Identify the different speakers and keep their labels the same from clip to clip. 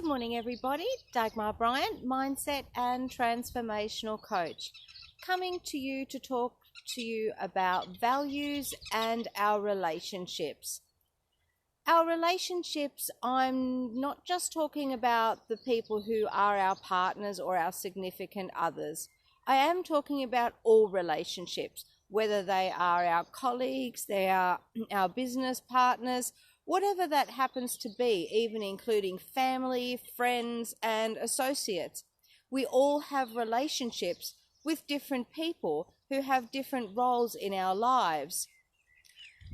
Speaker 1: Good morning, everybody. Dagmar Bryant, Mindset and Transformational Coach, coming to you to talk to you about values and our relationships. Our relationships, I'm not just talking about the people who are our partners or our significant others. I am talking about all relationships, whether they are our colleagues, they are our business partners, whatever that happens to be, even including family, friends, and associates. We all have relationships with different people who have different roles in our lives.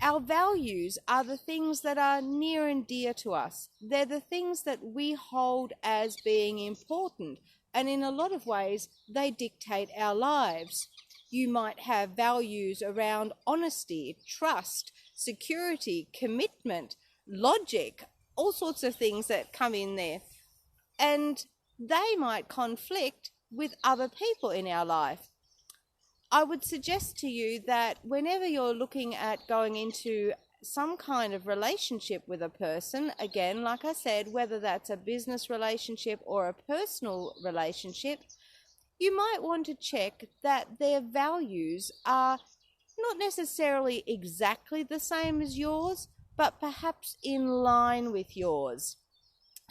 Speaker 1: Our values are the things that are near and dear to us. They're the things that we hold as being important, and in a lot of ways, they dictate our lives. You might have values around honesty, trust, security, commitment, logic, all sorts of things that come in there. And they might conflict with other people in our life. I would suggest to you that whenever you're looking at going into some kind of relationship with a person, again, like I said, whether that's a business relationship or a personal relationship, you might want to check that their values are not necessarily exactly the same as yours, but perhaps in line with yours.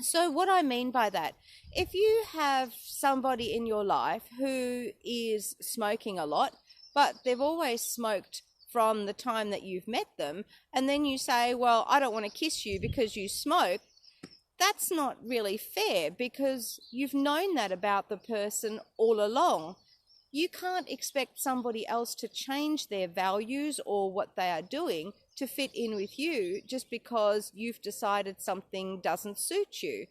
Speaker 1: So what I mean by that, if you have somebody in your life who is smoking a lot, but they've always smoked from the time that you've met them, and then you say, well, I don't want to kiss you because you smoke, that's not really fair, because you've known that about the person all along. You can't expect somebody else to change their values or what they are doing to fit in with you just because you've decided something doesn't suit you.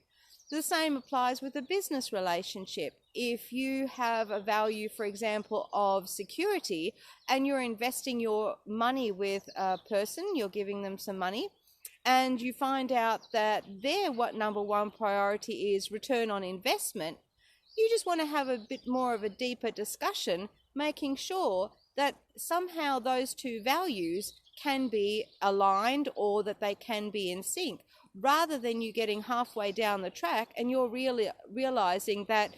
Speaker 1: The same applies with a business relationship. If you have a value, for example, of security, and you're investing your money with a person, you're giving them some money, and you find out that their number one priority is return on investment, you just want to have a bit more of a deeper discussion, making sure that somehow those two values can be aligned or that they can be in sync, rather than you getting halfway down the track and you're really realizing that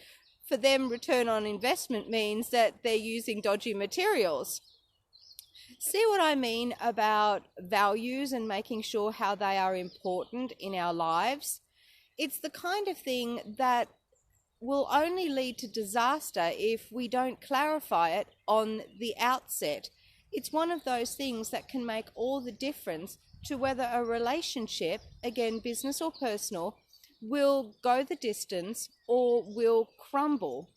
Speaker 1: for them return on investment means that they're using dodgy materials. See what I mean about values and making sure how they are important in our lives? It's the kind of thing that will only lead to disaster if we don't clarify it on the outset. It's one of those things that can make all the difference to whether a relationship, again, business or personal, will go the distance or will crumble.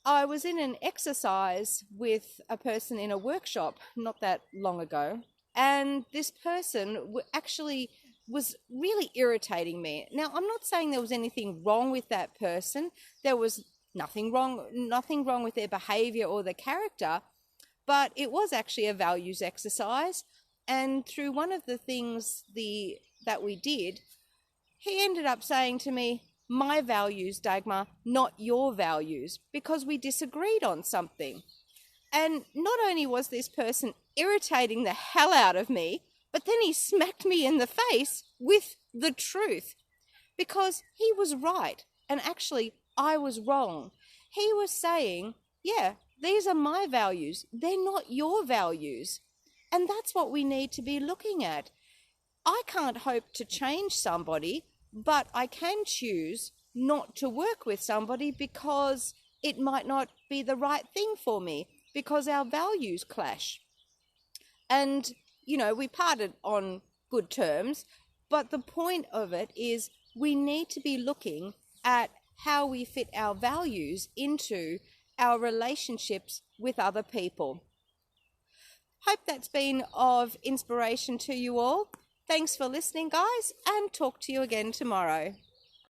Speaker 1: I was in an exercise with a person in a workshop not that long ago, and this person actually was really irritating me. Now, I'm not saying there was anything wrong with that person. There was nothing wrong with their behavior or their character, but it was actually a values exercise. And through one of the things that we did, he ended up saying to me, my values, Dagmar, not your values, because we disagreed on something. And not only was this person irritating the hell out of me, but then he smacked me in the face with the truth, because he was right and actually I was wrong. He was saying, yeah, these are my values. They're not your values. And that's what we need to be looking at. I can't hope to change somebody, but I can choose not to work with somebody because it might not be the right thing for me, because our values clash. And we parted on good terms, but the point of it is we need to be looking at how we fit our values into our relationships with other people. Hope that's been of inspiration to you all. Thanks for listening, guys, and talk to you again tomorrow.